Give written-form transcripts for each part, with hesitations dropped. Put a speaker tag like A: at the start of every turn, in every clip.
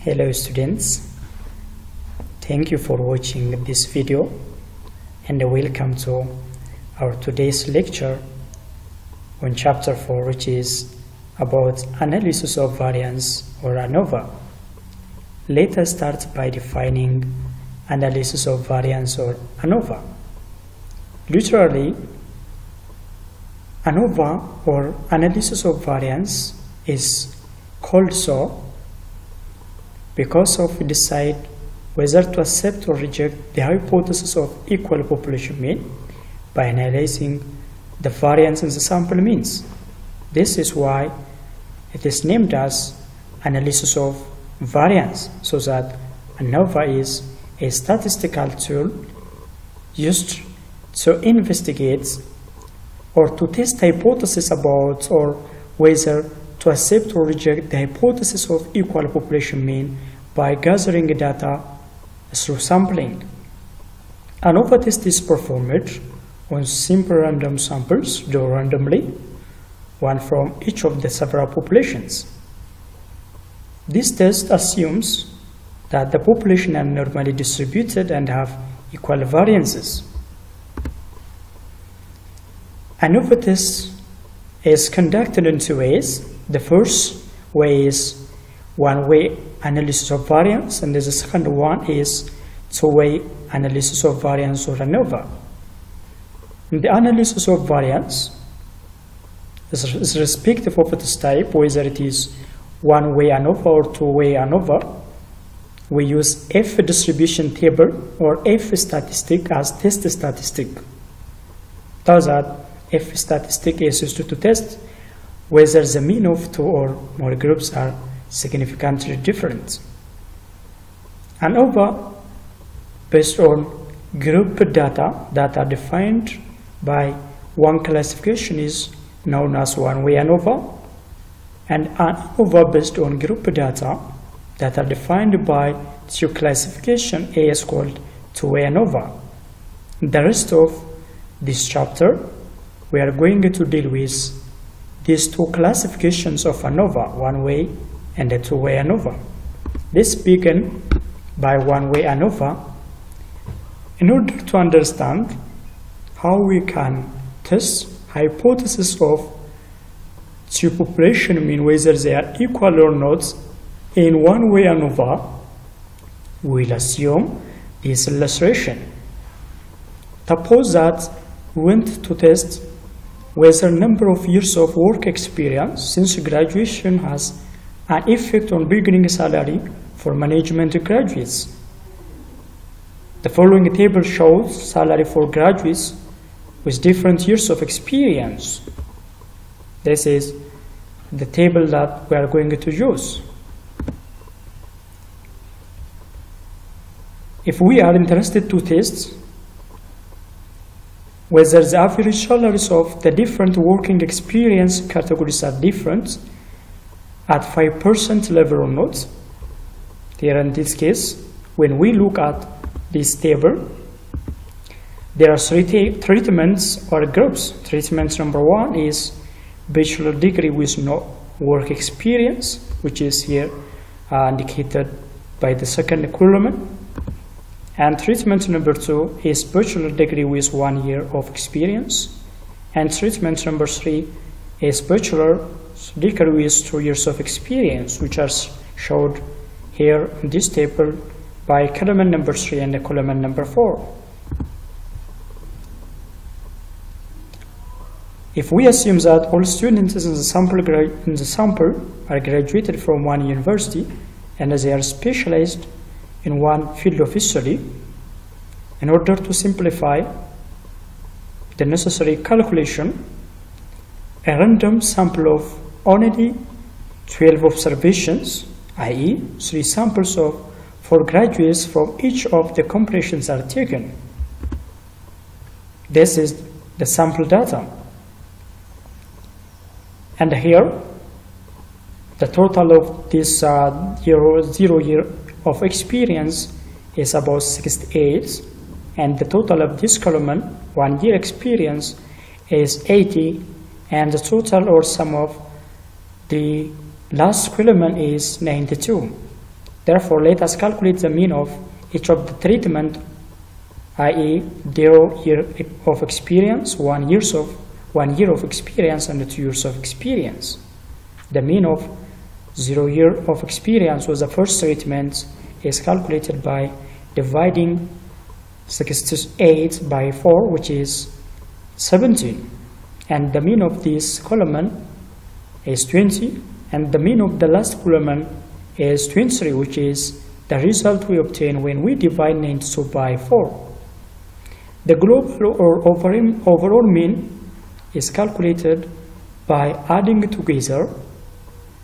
A: Hello students, thank you for watching this video and welcome to our today's lecture on chapter 4, which is about analysis of variance or Anova. Let us start by defining analysis of variance or Anova. Literally, Anova or analysis of variance is called so because we decide whether to accept or reject the hypothesis of equal population mean by analyzing the variance in the sample means. This is why it is named as analysis of variance, so that Anova is a statistical tool used to investigate or to test hypotheses about or whether to accept or reject the hypothesis of equal population mean by gathering data through sampling. Anova test is performed on simple random samples drawn randomly, one from each of the several populations. This test assumes that the population are normally distributed and have equal variances. Anova test is conducted in two ways. The first way is one-way analysis of variance, and the second one is two-way analysis of variance or Anova. The analysis of variance is irrespective of its type, whether it is one-way Anova or two-way Anova. We use F distribution table or F statistic as test statistic. Thus, that F statistic is used to test whether the mean of two or more groups are significantly different. Anova, based on group data that are defined by one classification, is known as one-way Anova, and Anova based on group data that are defined by two classification is called two-way Anova. The rest of this chapter, we are going to deal with these two classifications of Anova, one-way and a two-way Anova. Let's begin by one-way Anova in order to understand how we can test hypothesis of two population mean, whether they are equal or not. In one-way Anova, we'll assume this illustration. Suppose that we want to test whether number of years of work experience since graduation has an effect on beginning salary for management graduates. The following table shows salary for graduates with different years of experience. This is the table that we are going to use. If we are interested to test whether the average salaries of the different working experience categories are different at 5% level or not. Here in this case, when we look at this table, there are three treatments or groups. Treatment number one is bachelor degree with no work experience, which is here indicated by the second column. And treatment number two is bachelor degree with 1 year of experience. And treatment number three is bachelor degree with 2 years of experience, which are showed here in this table by column number 3 and column number 4. If we assume that all students in the sample are graduated from one university and they are specialized in one field of history, in order to simplify the necessary calculation, a random sample of only 12 observations, i.e. 3 samples of 4 graduates from each of the completions are taken. This is the sample data. And here, the total of this 0 year of experience is about 68, and the total of this column, 1 year experience, is 80, and the total or sum of the last column is 92. Therefore, let us calculate the mean of each of the treatment, i.e. 0 year of experience, 1 year of experience, and 2 years of experience. The mean of 0 year of experience was the first treatment is calculated by dividing 68 by 4, which is 17. And the mean of this column is 20, and the mean of the last column is 23, which is the result we obtain when we divide 92 by 4. The global or overall mean is calculated by adding together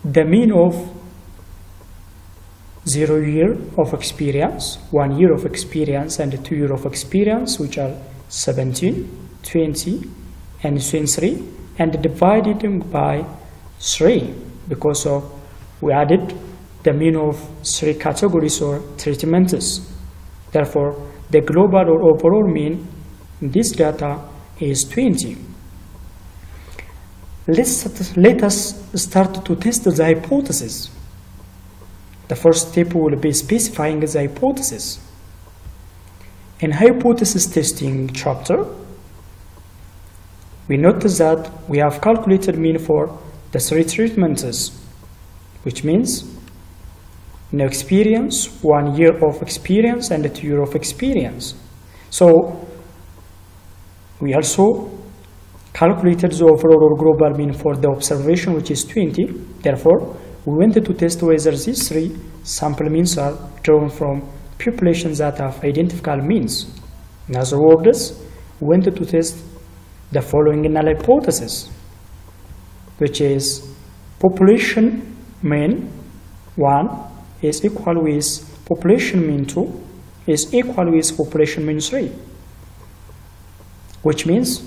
A: the mean of 0 year of experience, 1 year of experience, and 2 year of experience, which are 17, 20, and 23, and divided by 3 because of we added the mean of 3 categories or treatments. Therefore, the global or overall mean in this data is 20. Let us start to test the hypothesis. The first step will be specifying the hypothesis. In hypothesis testing chapter, we notice that we have calculated mean for the 3 treatments, which means no experience, 1 year of experience, and 2 years of experience. So we also calculated the overall or global mean for the observation, which is 20. Therefore, we wanted to test whether these 3 sample means are drawn from populations that have identical means. In other words, we wanted to test the following null hypothesis, which is population mean 1 is equal with population mean 2 is equal with population mean 3, which means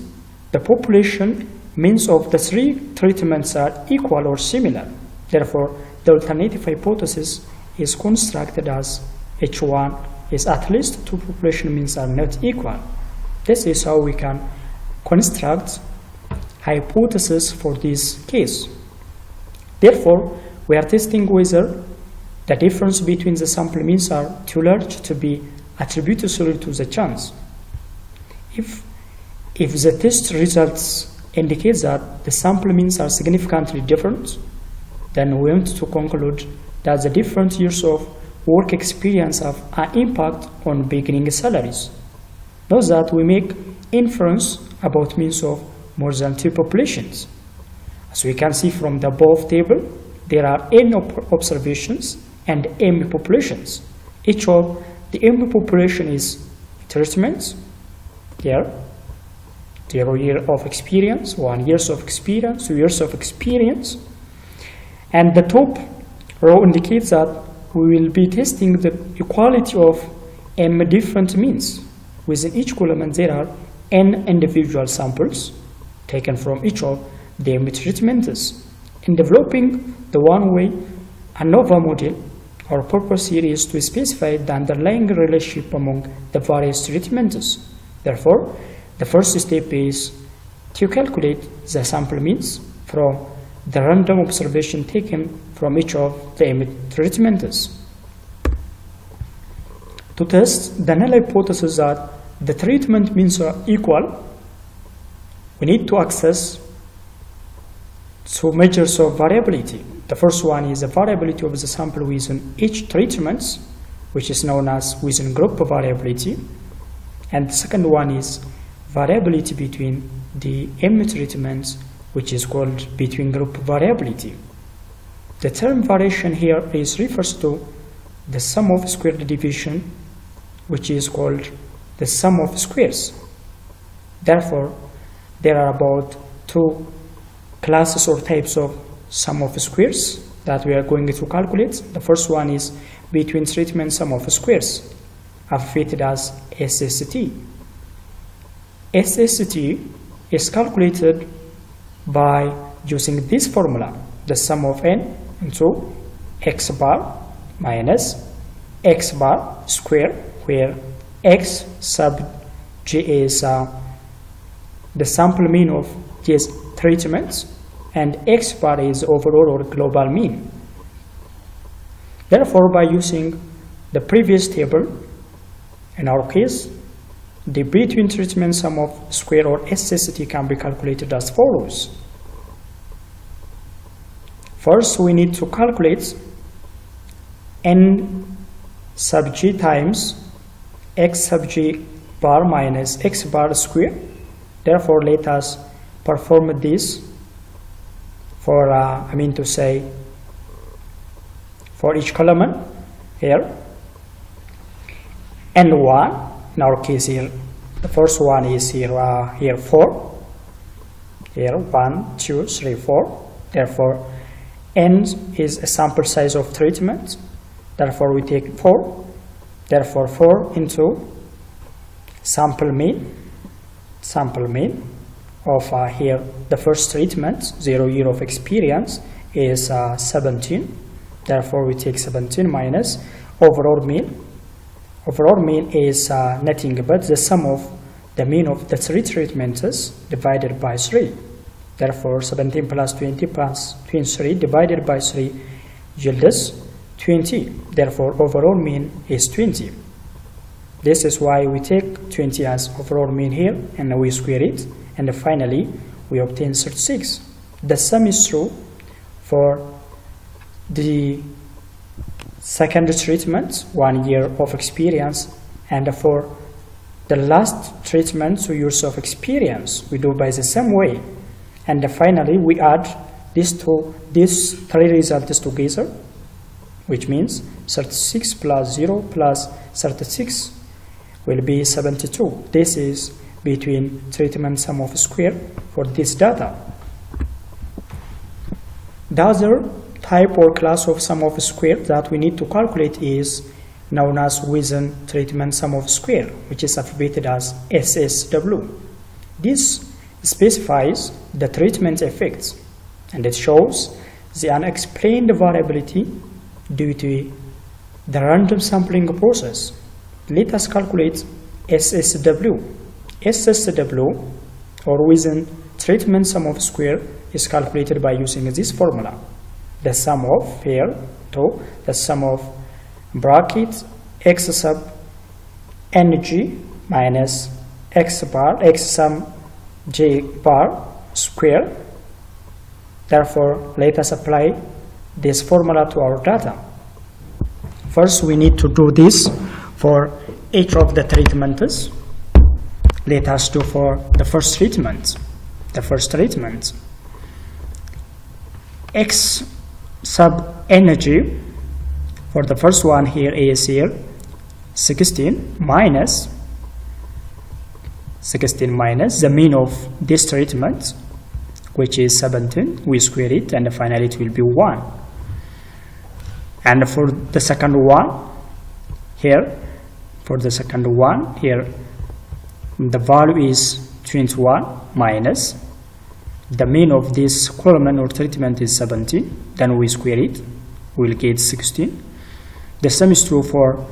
A: the population means of the 3 treatments are equal or similar. Therefore, the alternative hypothesis is constructed as H1 is at least 2 population means are not equal. This is how we can construct hypothesis for this case. Therefore, we are testing whether the difference between the sample means are too large to be attributable to the chance. If the test results indicate that the sample means are significantly different, then we want to conclude that the different years of work experience have an impact on beginning salaries. Note that we make inference about means of more than 2 populations. As we can see from the above table, there are n observations and m populations. Each of the m population is treatments, here, 0 year of experience, 1 year of experience, 2 years of experience. And the top row indicates that we will be testing the equality of m different means. Within each column there are n individual samples taken from each of the m treatments. In developing the one-way Anova model, our purpose here is to specify the underlying relationship among the various treatments. Therefore, the first step is to calculate the sample means from the random observation taken from each of the m treatments. To test the null hypothesis that the treatment means are equal, we need to access 2 measures of variability. The first one is the variability of the sample within each treatment, which is known as within group variability. And the second one is variability between the m treatments, which is called between group variability. The term variation here refers to the sum of squared deviation, which is called the sum of squares. Therefore, there are about 2 classes or types of sum of squares that we are going to calculate. The first one is between treatment sum of squares, abbreviated as SST. SST is calculated by using this formula, the sum of n into x bar minus x bar square, where x sub g is the sample mean of these treatments, and x bar is overall or global mean. Therefore, by using the previous table, in our case, the between treatment sum of square or SST can be calculated as follows. First, we need to calculate n sub g times x sub g bar minus x bar square. Therefore, let us perform this for, for each column here. N1, in our case here, the first one is here 4. Here 1, 2, 3, 4. Therefore, n is a sample size of treatment. Therefore, we take 4. Therefore, 4 into sample mean of here the first treatment, 0 year of experience, is 17. Therefore, we take 17 minus overall mean. Overall mean is nothing but the sum of the mean of the 3 treatments divided by 3. Therefore, 17 plus 20 plus 23 divided by 3 yields 20. Therefore, overall mean is 20. This is why we take 20 as overall mean here, and we square it, and finally we obtain 36. The sum is true for the second treatment, 1 year of experience, and for the last treatment, 2 years of experience. We do by the same way, and finally we add these 3 results together, which means 36 plus 0 plus 36 will be 72. This is between treatment sum of square for this data. The other type or class of sum of square that we need to calculate is known as within treatment sum of square, which is abbreviated as SSW. This specifies the treatment effects, and it shows the unexplained variability due to the random sampling process. Let us calculate SSW. SSW, or within treatment sum of square, is calculated by using this formula. The sum of here to the sum of bracket x sub ng minus x bar x sum j bar square. Therefore, let us apply this formula to our data. First, we need to do this for each of the treatments. Let us do for the first treatment. X sub energy for the first one here is here 16 minus the mean of this treatment, which is 17. We square it, and finally it will be 1. And for the second one here, the value is 21 minus the mean of this column or treatment is 17. Then we square it, we'll get 16. The same is true for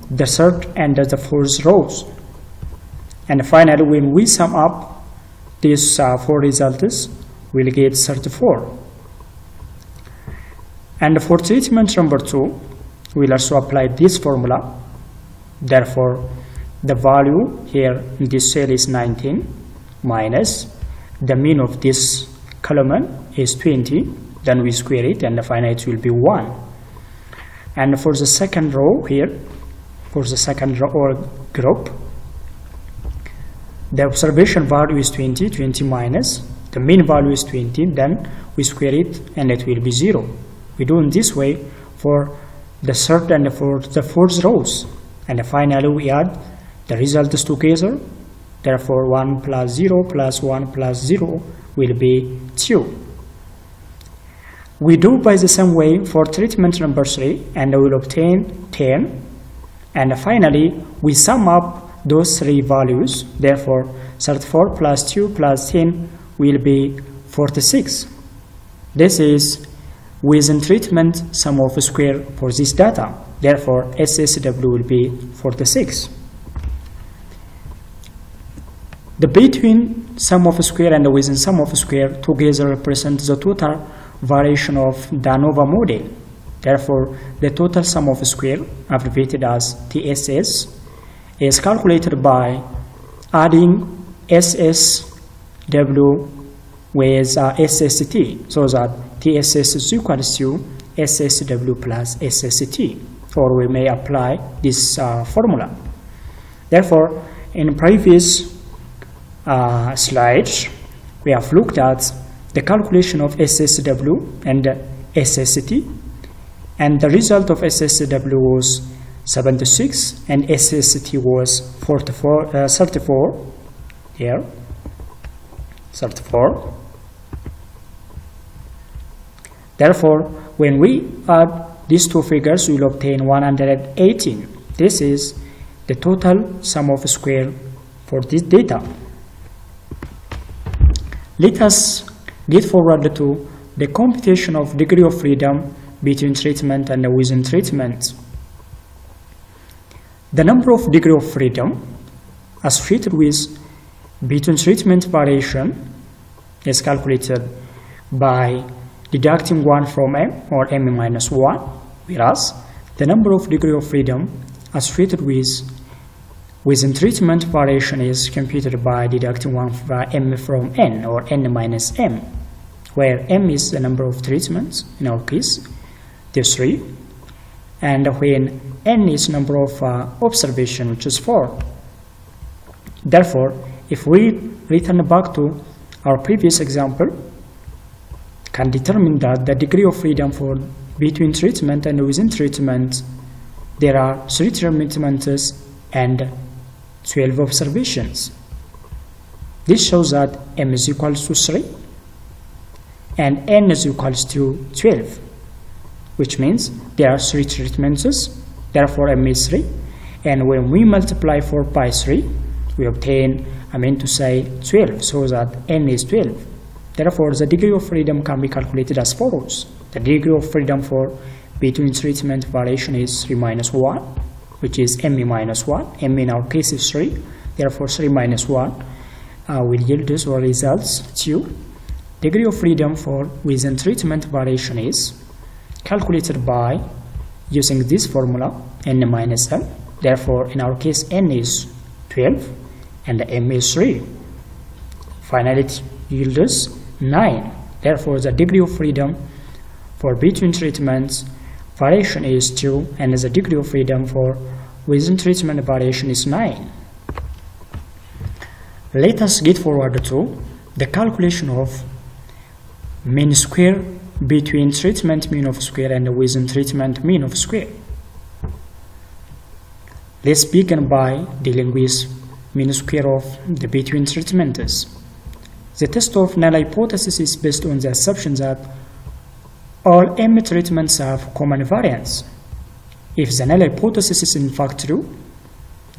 A: the third and the fourth rows. And finally, when we sum up these 4 results, we'll get 34. And for treatment number 2, we'll also apply this formula. Therefore, the value here in this cell is 19 minus the mean of this column is 20. Then we square it, and finally it will be 1. And for the second row here, for the second row or group, the observation value is 20 minus the mean value is 20. Then we square it, and it will be 0. We do in this way for the third and for the fourth rows, and finally we add the results together. Therefore, 1 plus 0 plus 1 plus 0 will be 2. We do by the same way for treatment number 3, and we will obtain 10. And finally, we sum up those 3 values. Therefore, 34 plus 2 plus 10 will be 46. This is within treatment sum of square for this data. Therefore, SSW will be 46. The between sum of square and the within sum of square together represent the total variation of the Anova model. Therefore, the total sum of square, abbreviated as TSS, is calculated by adding SSW with SST, so that TSS is equals to SSW plus SST, or we may apply this formula. Therefore, in previous slides, we have looked at the calculation of SSW and SST, and the result of SSW was 76 and SST was 34 here, 34. Therefore, when we add these two figures, we will obtain 118. This is the total sum of square for this data. Let us get forward to the computation of degree of freedom between treatment and within treatment. The number of degree of freedom associated with between treatment variation is calculated by deducting 1 from m, or m minus 1, whereas the number of degree of freedom associated with within treatment variation is computed by deducting 1 from m from n, or n minus m, where m is the number of treatments, in our case, there's 3, and when n is number of observation, which is 4. Therefore, if we return back to our previous example, can determine that the degree of freedom for between treatment and within treatment, there are 3 treatments and 12 observations. This shows that m is equals to 3 and n is equals to 12, which means there are 3 treatments, therefore m is 3, and when we multiply 4 by 3, we obtain, 12, so that n is 12. Therefore, the degree of freedom can be calculated as follows. The degree of freedom for between treatment variation is 3 minus 1, which is m minus 1. m in our case is 3, therefore 3 minus 1 will yield us or results 2. Degree of freedom for within treatment variation is calculated by using this formula, n minus m. Therefore, in our case, n is 12 and m is 3. Finally, it yields us 9. Therefore, the degree of freedom for between treatments variation is 2, and the degree of freedom for within treatment variation is 9. Let us get forward to the calculation of mean square between treatment mean of square and within treatment mean of square. Let's begin by dealing with mean square of the between treatments. The test of null hypothesis is based on the assumption that all m treatments have common variance. If the null hypothesis is in fact true,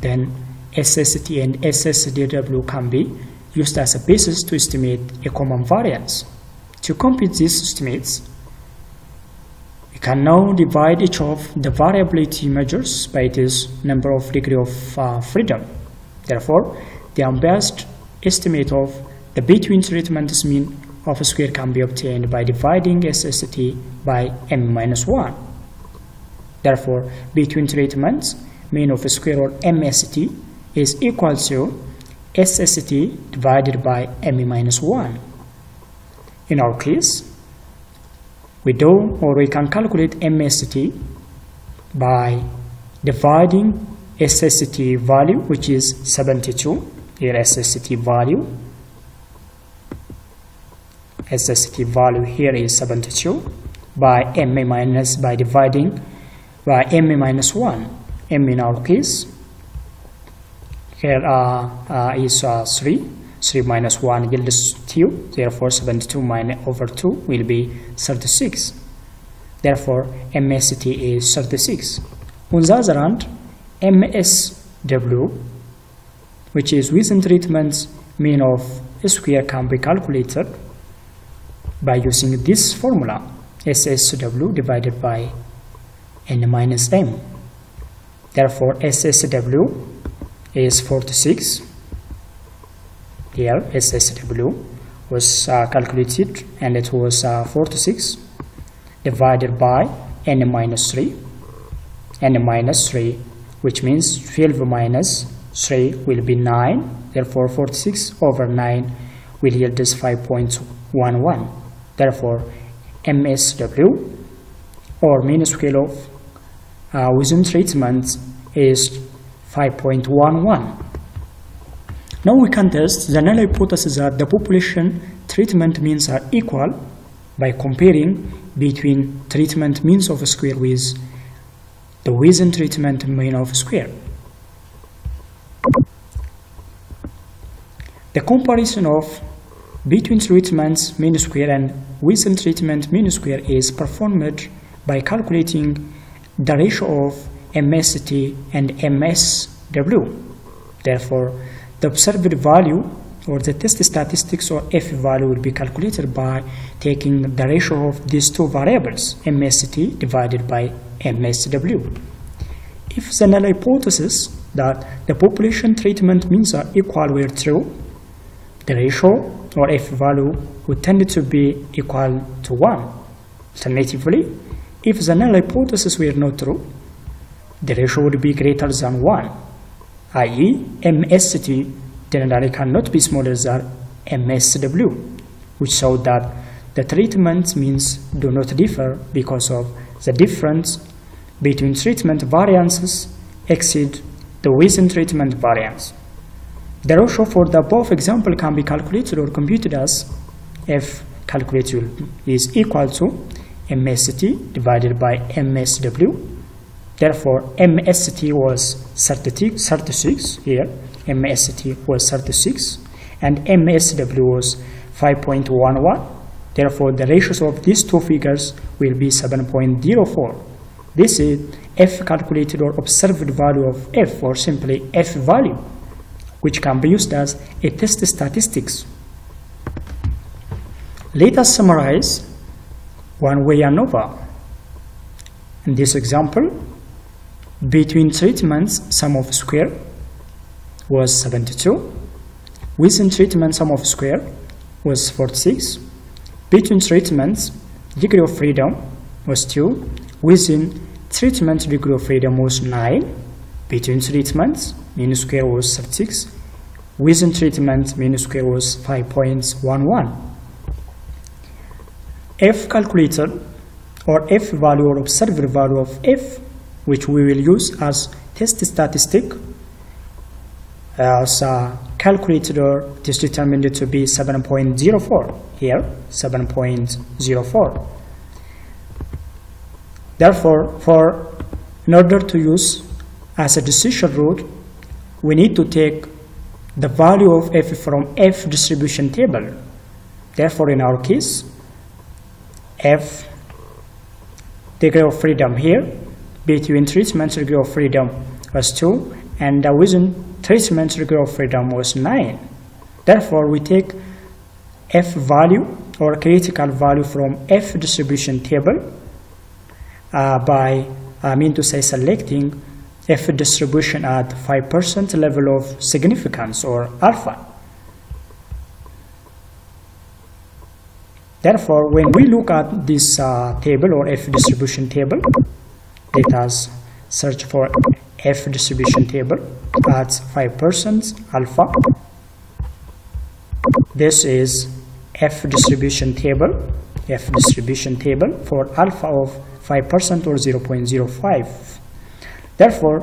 A: then SST and SSW can be used as a basis to estimate a common variance. To compute these estimates, we can now divide each of the variability measures by its number of degree of freedom. Therefore, the unbiased estimate of the between treatments mean of a square can be obtained by dividing SST by m minus 1. Therefore, between treatments mean of a square, or MST, is equal to SST divided by m minus 1. In our case, we can calculate MST by dividing SST value, which is 72. Here SST value here is 72 by m minus, by dividing by m minus 1. m in our case here is 3. 3 minus 1 yields 2. Therefore, 72 over 2 will be 36. Therefore, MST is 36. On the other hand, MSW, which is within treatments mean of a square, can be calculated by using this formula, SSW divided by n minus m. Therefore, SSW is 46. Here, SSW was calculated, and it was 46 divided by n minus 3, which means 12 minus 3 will be 9. Therefore 46 over 9 will yield us 5.11. Therefore MSW, or mean scale of within treatment, is 5.11. Now we can test the null hypothesis that the population treatment means are equal by comparing between treatment means of a square with the within treatment mean of a square. The comparison of between treatments mean square and within treatment mean square is performed by calculating the ratio of MST and MSW. Therefore, the observed value or the test statistics or F value will be calculated by taking the ratio of these two variables, MST divided by MSW. If the null hypothesis that the population treatment means are equal were true, the ratio or F value would tend to be equal to 1. Alternatively, if the null hypothesis were not true, the ratio would be greater than 1, i.e. MST generally cannot be smaller than MSW, which shows that the treatment means do not differ because of the difference between treatment variances exceed the within treatment variance. The ratio for the above example can be calculated or computed as F calculated is equal to MST divided by MSW. Therefore, MST was 36 here. MST was 36 and MSW was 5.11. Therefore, the ratios of these two figures will be 7.04. This is F calculated or observed value of F, or simply F value, which can be used as a test statistics. Let us summarize one-way ANOVA. In this example, between treatments, sum of square was 72. Within treatment, sum of square was 46. Between treatments, degree of freedom was 2. Within treatment, degree of freedom was 9. Between treatments, mean square was 36. Within treatment, mean square was 5.11. F calculated, or F value or observed value of F, which we will use as test statistic, as calculated or it is determined to be 7.04 here, 7.04. Therefore, in order to use as a decision root, we need to take the value of F from F distribution table. Therefore, in our case, F degree of freedom here between treatment degree of freedom was 2 and within treatment degree of freedom was 9. Therefore, we take F value or critical value from F distribution table by selecting F distribution at 5% level of significance or alpha. Therefore, when we look at this table or F distribution table, let us search for F distribution table at 5% alpha. This is F distribution table for alpha of 5% or 0.05. Therefore,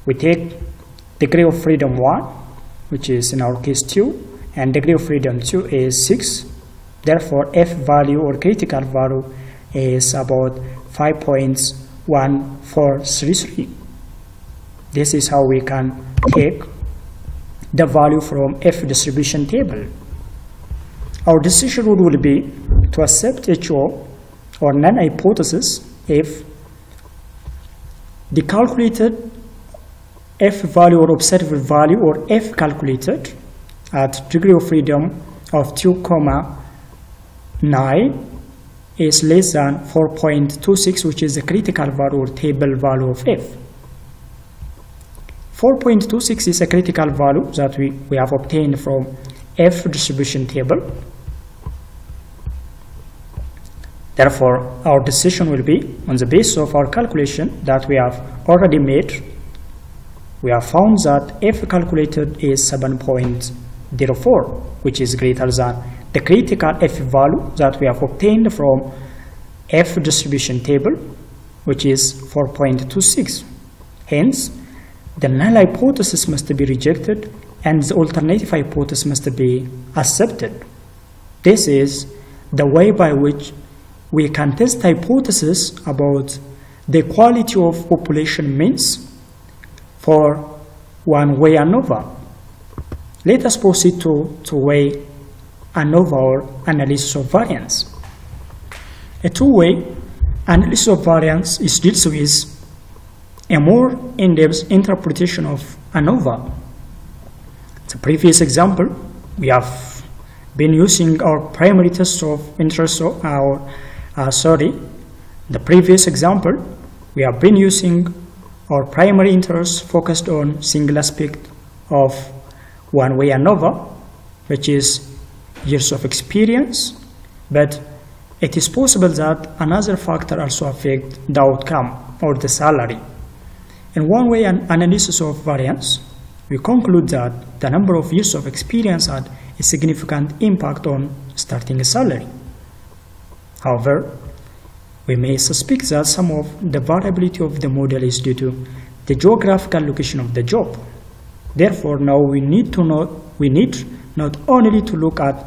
A: we take degree of freedom 1, which is in our case 2, and degree of freedom 2 is 6. Therefore, F value or critical value is about 5.1433. This is how we can take the value from F distribution table. Our decision rule will be to accept HO or non-hypothesis if the calculated F value or observed value or F calculated at degree of freedom of 2,9 is less than 4.26, which is the critical value or table value of F. 4.26 is a critical value that we have obtained from F distribution table. Therefore, our decision will be on the basis of our calculation that we have already made. We have found that f calculated is 7.04, which is greater than the critical f value that we have obtained from f distribution table, which is 4.26. Hence, the null hypothesis must be rejected and the alternative hypothesis must be accepted. This is the way by which we can test hypothesis about the quality of population means for one-way ANOVA. Let us proceed to two-way ANOVA or analysis of variance. A two-way analysis of variance deals with a more in-depth interpretation of ANOVA. The previous example, we have been using our primary test of interest the previous example, we have been using our primary interest focused on single aspect of one-way ANOVA, which is years of experience, but it is possible that another factor also affects the outcome or the salary. In one-way analysis of variance, we conclude that the number of years of experience had a significant impact on starting salary. However, we may suspect that some of the variability of the model is due to the geographical location of the job. Therefore, now we need not only to look at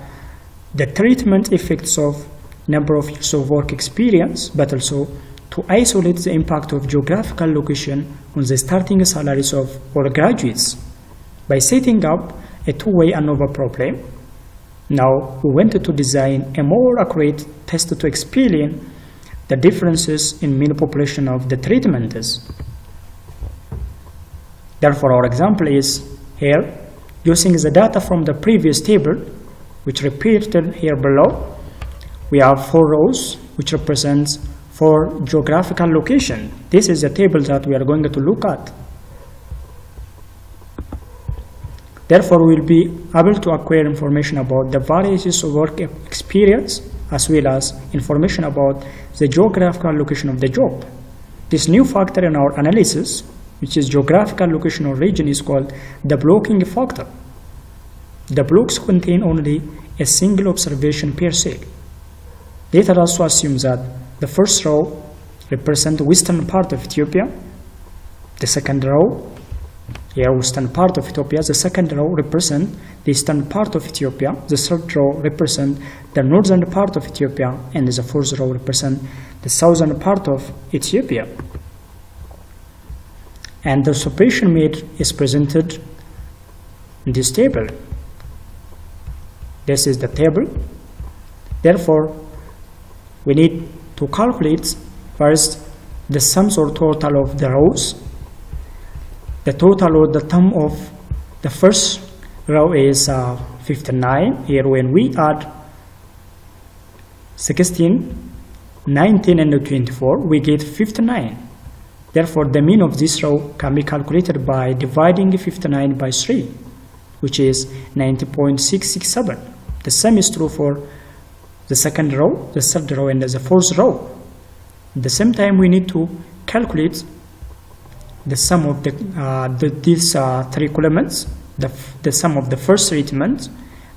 A: the treatment effects of number of years of work experience, but also to isolate the impact of geographical location on the starting salaries of all graduates. By setting up a two-way ANOVA problem, now we wanted to design a more accurate test to explain the differences in mean population of the treatments. Therefore, our example is here, using the data from the previous table, which repeated here below. We have 4 rows, which represents 4 geographical locations. This is the table that we are going to look at. Therefore, we will be able to acquire information about the various work experience as well as information about the geographical location of the job. This new factor in our analysis, which is geographical location or region, is called the blocking factor. The blocks contain only a single observation per se. Let us also assume that the first row represents the western part of Ethiopia, the second row here western part of Ethiopia, the second row represents the eastern part of Ethiopia, the third row represents the northern part of Ethiopia, and the fourth row represents the southern part of Ethiopia. And the separation made is presented in this table. This is the table. Therefore, we need to calculate first the sums or total of the rows. The total or the sum of the first row is 59. Here when we add 16, 19 and 24, we get 59. Therefore, the mean of this row can be calculated by dividing 59 by 3, which is 90.667. The same is true for the second row, the third row, and the fourth row. At the same time, we need to calculate the sum of these 3 columns. The sum of the first treatment,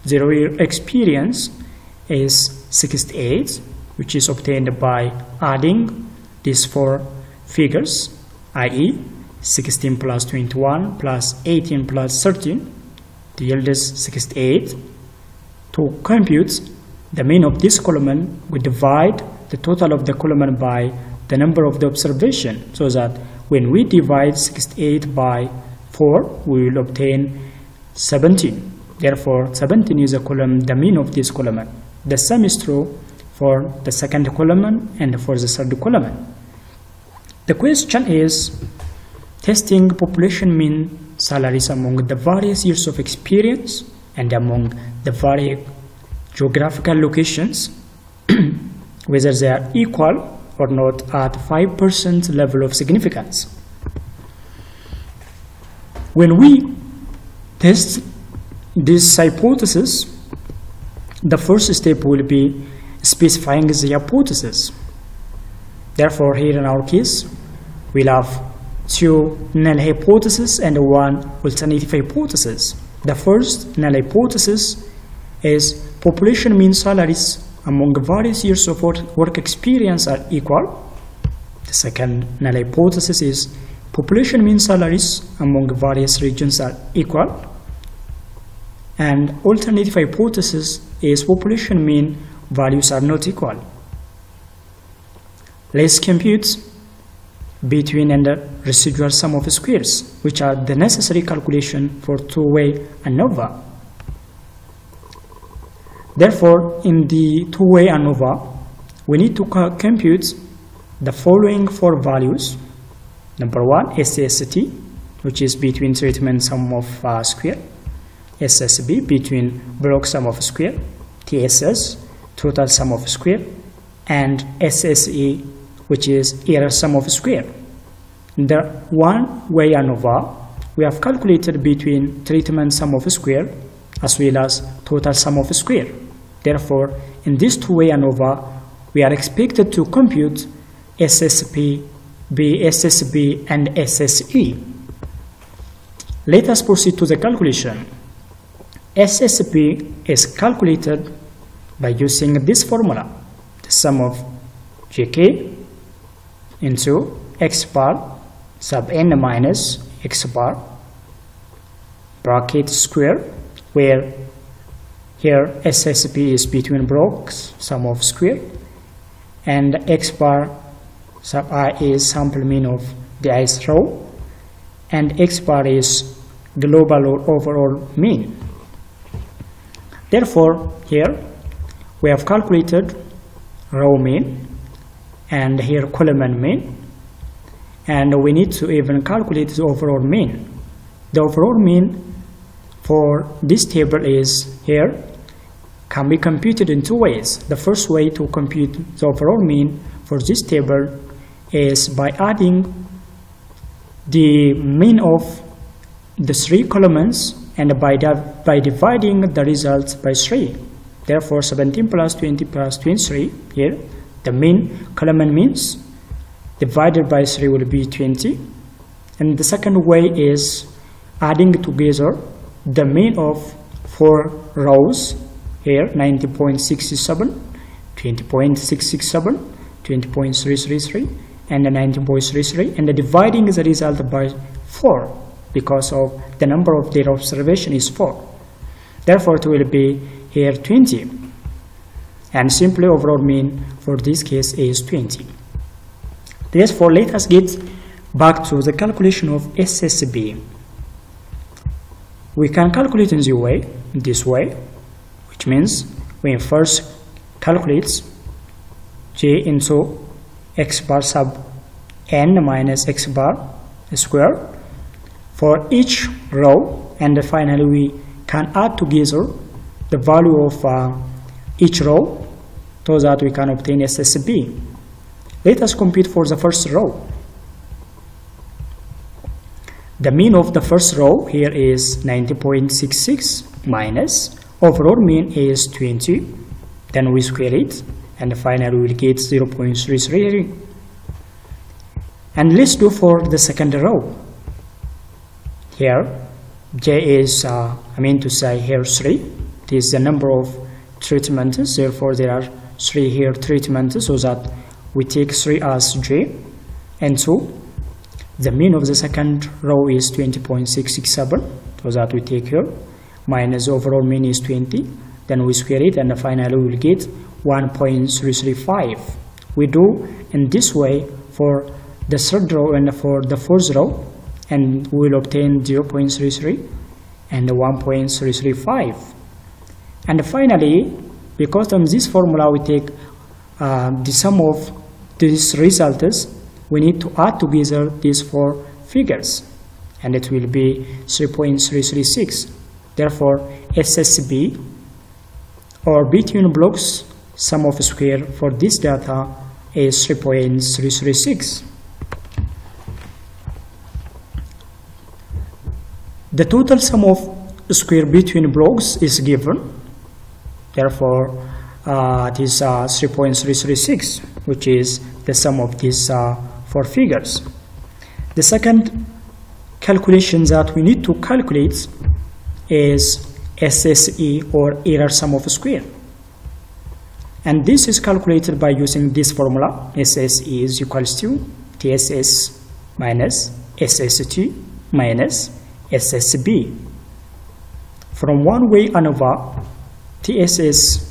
A: the year experience, is 68, which is obtained by adding these 4 figures, i.e. 16 plus 21 plus 18 plus 13. The yield is 68. To compute the mean of this column, we divide the total of the column by the number of the observation, so that when we divide 68 by 4, we will obtain 17. Therefore, 17 is the mean of this column. The same is true for the second column and for the third column. The question is testing population mean salaries among the various years of experience and among the various geographical locations, whether they are equal or not at 5% level of significance. When we test this hypothesis, the first step will be specifying the hypothesis. Therefore, here in our case, we'll have two null hypotheses and one alternative hypothesis. The first null hypothesis is population mean salaries among various years of work experience are equal. The second null hypothesis is population mean salaries among various regions are equal. And alternative hypothesis is population mean values are not equal. Let's compute between and the residual sum of squares, which are the necessary calculation for two-way ANOVA. Therefore, in the two-way ANOVA, we need to compute the following four values. Number one, SST, which is between treatment sum of square. SSB, between block sum of square. TSS, total sum of square. And SSE, which is error sum of square. The one-way ANOVA, we have calculated between treatment sum of square as well as total sum of square. Therefore, in this two-way ANOVA, we are expected to compute SSP, SSB, and SSE. Let us proceed to the calculation. SSP is calculated by using this formula, the sum of JK into x bar sub n minus x bar bracket square, where here SSP is between blocks sum of square and x bar sub I is sample mean of the ith row and x bar is global or overall mean. Therefore, here we have calculated row mean and here column mean, and we need to even calculate the overall mean. The overall mean for this table is here can be computed in two ways. The first way to compute the overall mean for this table is by adding the mean of the three columns and by dividing the results by 3. Therefore, 17 plus 20 plus 23, here the mean column means divided by 3 will be 20. And the second way is adding together the mean of 4 rows, here 90.67, 20.667, 20.333, and 19.33, and dividing the result by 4 because of the number of their observation is 4. Therefore, it will be here 20, and simply overall mean for this case is 20. Therefore, let us get back to the calculation of SSB. We can calculate in this way, which means we first calculate J into x bar sub n minus x bar square for each row, and finally we can add together the value of each row so that we can obtain SSB. Let us compute for the first row. The mean of the first row here is 90.66 minus overall mean is 20. Then we square it, and finally we will get 0.33. And let's do for the second row. Here, J is, here 3. This is the number of treatments, therefore there are 3 here treatments, so that we take 3 as J. And 2, the mean of the second row is 20.667, so that we take here, minus overall mean is 20. Then we square it, and finally we will get 1.335. We do in this way for the third row and for the fourth row, and we will obtain 0.33 and 1.335. And finally, because on this formula we take the sum of these results, we need to add together these 4 figures, and it will be 3.336. Therefore, SSB, or between blocks sum of square for this data, is 3.336. The total sum of square between blocks is given. Therefore, it is 3.336, which is the sum of these four figures. The second calculation that we need to calculate is SSE, or error sum of square. And this is calculated by using this formula. SSE is equals to TSS minus SST minus SSB. From one way Anova, TSS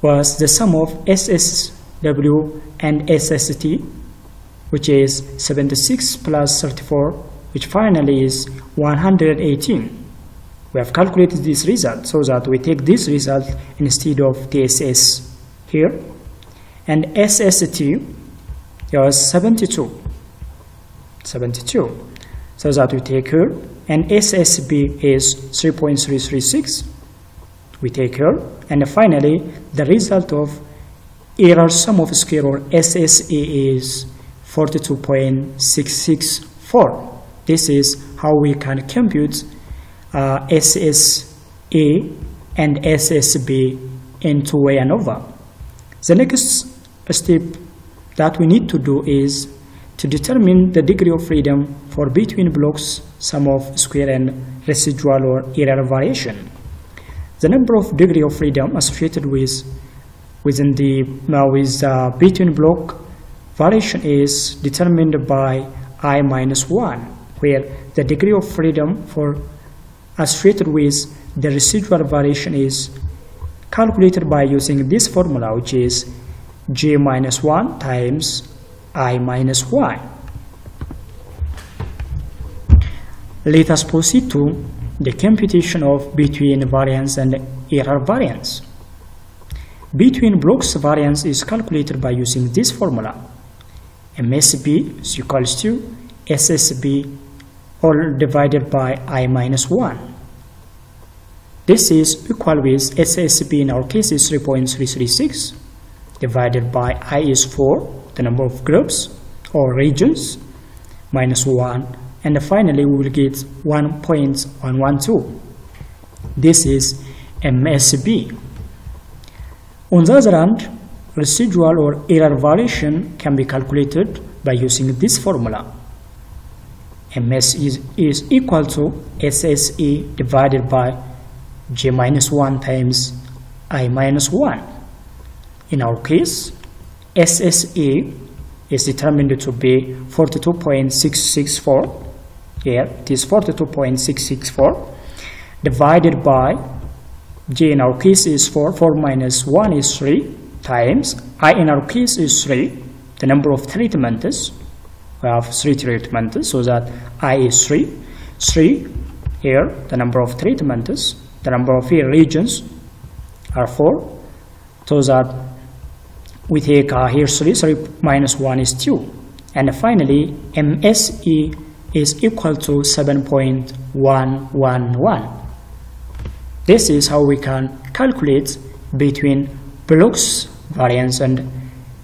A: was the sum of SSW and SST, which is 76 plus 34, which finally is 118. We have calculated this result so that we take this result instead of TSS here. And SST was 72. So that we take here. And SSB is 3.336. We take here. And finally, the result of error sum of square, or SSE, is 42.664. This is how we can compute SSA and SSB in two-way Anova. The next step that we need to do is to determine the degree of freedom for between blocks sum of square and residual or error variation. The number of degree of freedom associated with between block variation is determined by I minus 1, where the degree of freedom for associated with the residual variation is calculated by using this formula, which is J minus 1 times I minus 1. Let us proceed to the computation of between variance and error variance. Between blocks variance is calculated by using this formula. MSB is equals to SSB all divided by I minus 1. This is equal with SSB in our case is 3.336 divided by I is 4, the number of groups or regions, minus 1, and finally we will get 1.112. This is MSB. On the other hand, residual or error variation can be calculated by using this formula. MS is equal to SSE divided by J minus 1 times I minus 1. In our case, SSE is determined to be 42.664. Here it is 42.664 divided by J in our case is 4. 4 minus 1 is 3 times I in our case is 3. The number of treatments, we have 3 treatments, so that I is 3. 3 here, the number of treatments, the number of here regions are 4, so that we take here 3 minus 1 is 2. And finally, MSE is equal to 7.111. This is how we can calculate between blocks variance and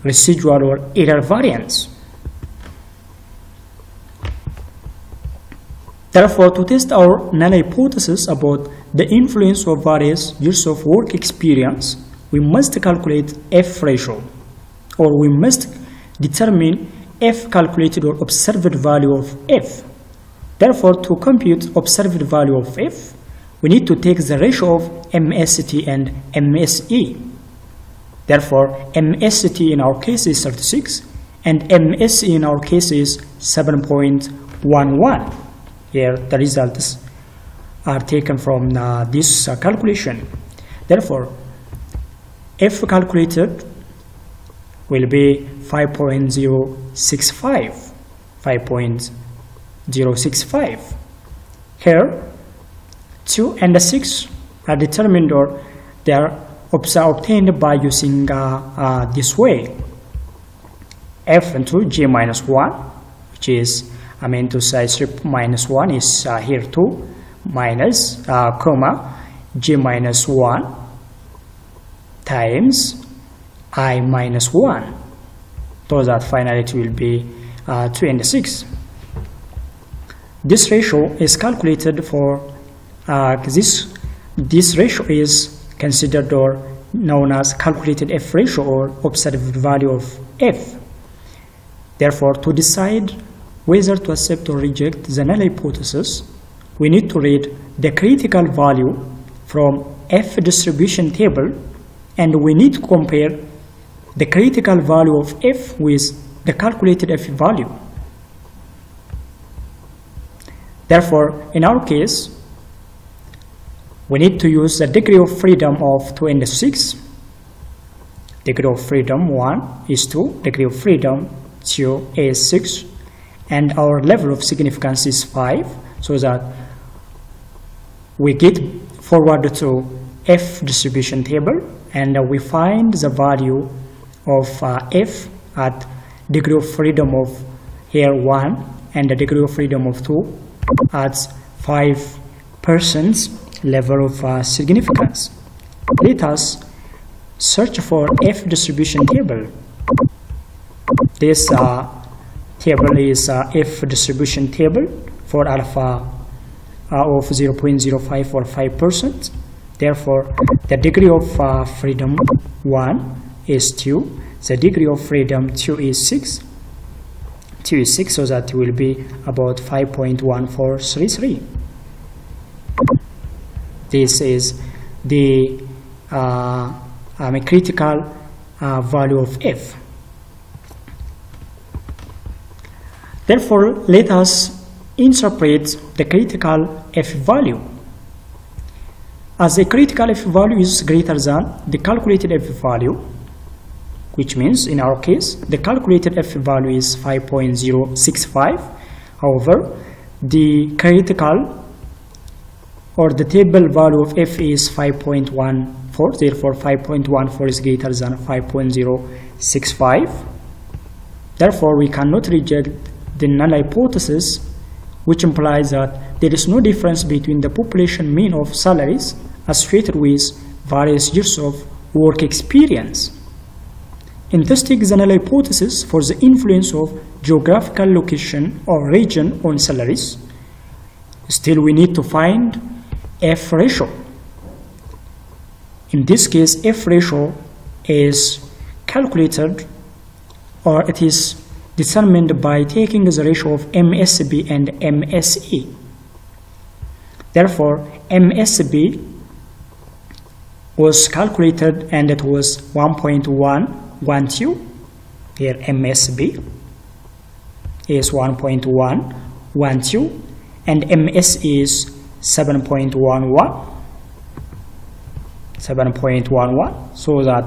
A: residual or error variance. Therefore, to test our null hypothesis about the influence of various years of work experience, we must calculate F ratio, or we must determine F calculated or observed value of F. Therefore, to compute observed value of F, we need to take the ratio of MST and MSE. Therefore, MST in our case is 36 and MSE in our case is 7.11. Here the results are taken from this calculation. Therefore, F calculated will be 5.065. 5.065. Here 2 and 6 are determined, or they are obtained by using this way. F into J minus 1, which is, I mean to say 3 minus 1 is here 2 minus comma J minus 1 times I minus 1, so that finally it will be 2 and 6. This ratio is calculated for this ratio is considered or known as calculated F ratio or observed value of F. Therefore, to decide whether to accept or reject the null hypothesis, we need to read the critical value from F distribution table, and we need to compare the critical value of F with the calculated F value. Therefore, in our case, we need to use the degree of freedom of 2 and 6. Degree of freedom 1 is 2, degree of freedom 2 is 6, and our level of significance is 5, so that we get forward to F distribution table, and we find the value of F at degree of freedom of here 1 and the degree of freedom of 2 at 5% level of significance. Let us search for F distribution table. This table is F distribution table for alpha of 0.05 or 5%. Therefore, the degree of freedom 1 is 2. The degree of freedom 2 is 6. 2 is 6, so that will be about 5.1433. This is the critical value of F. Therefore, let us interpret the critical F value. As the critical F value is greater than the calculated F value, which means in our case the calculated F value is 5.065. However, the critical or the table value of F is 5.14, therefore 5.14 is greater than 5.065. Therefore, we cannot reject the null hypothesis, which implies that there is no difference between the population mean of salaries associated with various years of work experience. In testing the null hypothesis for the influence of geographical location or region on salaries, still we need to find F ratio. In this case, F ratio is calculated, or it is determined by taking the ratio of MSB and MSE. Therefore, MSB was calculated and it was 1.112. Here MSB is 1.112 and MS is 7.11, so that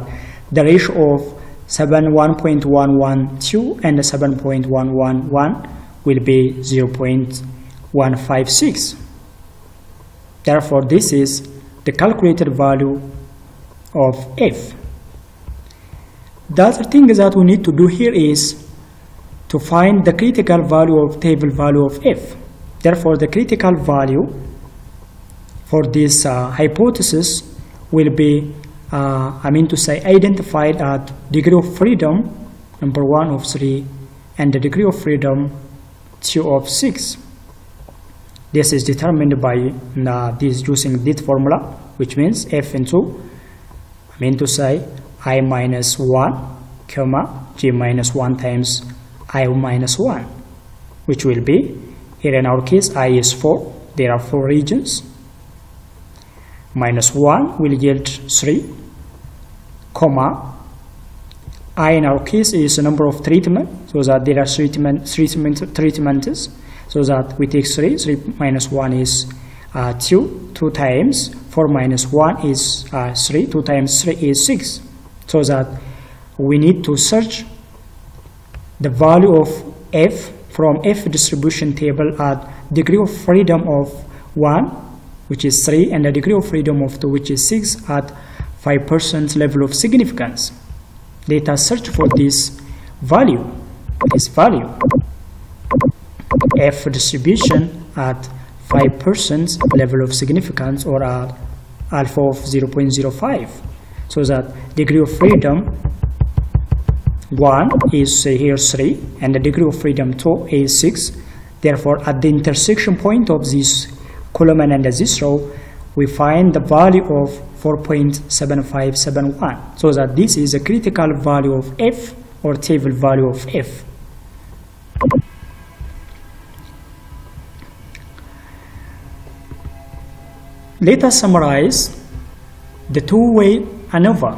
A: the ratio of 1.112 and 7.111 will be 0.156. Therefore, this is the calculated value of F. The other thing that we need to do here is to find the critical value of table value of F. Therefore, the critical value for this hypothesis will be identified at degree of freedom number 1 of 3 and the degree of freedom 2 of 6. This is determined by this using this formula, which means F into I minus 1 comma G minus 1 times I minus 1, which will be, here in our case I is 4, there are 4 regions, minus 1 will yield 3, comma I in our case is the number of treatment, so that there are treatments, so that we take 3 minus 1 is 2 times 4 minus 1 is 3, 2 times 3 is 6, so that we need to search the value of F from F distribution table at degree of freedom of 1, which is 3, and the degree of freedom of 2, which is 6, at 5% level of significance. Let us search for this value. F distribution at 5% level of significance, or at alpha of 0.05, so that degree of freedom 1 is here 3 and the degree of freedom 2 is 6. Therefore, at the intersection point of this column and this row, we find the value of 4.7571. So that this is a critical value of f, or table value of f. Let us summarize the two-way ANOVA.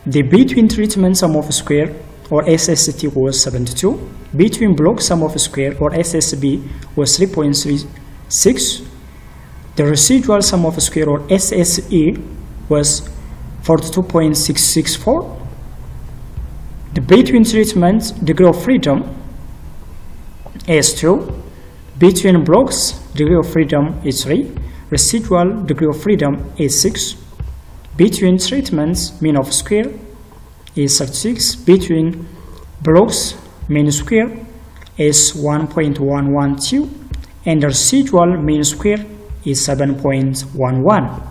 A: The between treatment sum of square, or SST, was 72. Between block sum of square, or SSB, was 3.36. The residual sum of square, or SSE, was 42.664. The between treatment degree of freedom is 2. Between blocks, degree of freedom is 3. Residual degree of freedom is 6. Between treatments, mean of square is 36. Between blocks, mean square is 1.112. And the residual mean square is 7.11.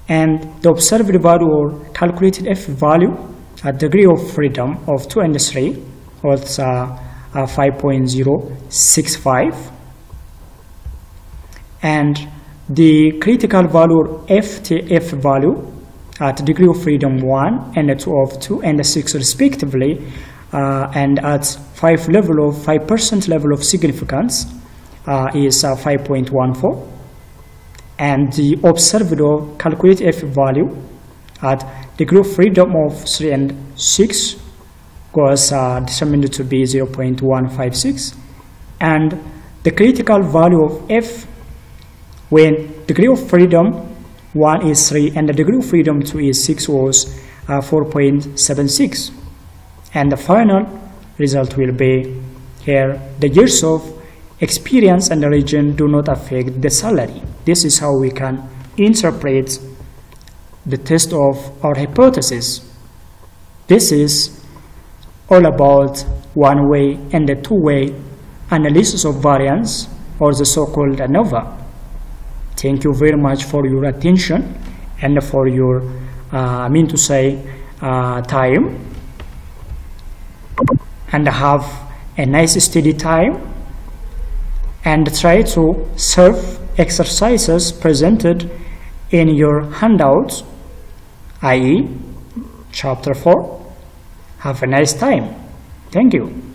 A: And the observed value, or calculated F value, at degree of freedom of 2 and 3 was 5.065. And the critical value, or FTF value, at degree of freedom 1 and 2 of 2 and 6 respectively, and at 5% level of significance is 5.14. And the observed or calculated F value at degree of freedom of 3 and 6 was determined to be 0.156. And the critical value of F when degree of freedom 1 is 3 and the degree of freedom 2 is 6 was 4.76. And the final result will be here: the years of experience and the region do not affect the salary. This is how we can interpret the test of our hypothesis. This is all about one-way and the two-way analysis of variance, or the so-called ANOVA. Thank you very much for your attention and for your time, and have a nice steady time, and try to solve exercises presented in your handouts, i.e. chapter 4. Have a nice time. Thank you.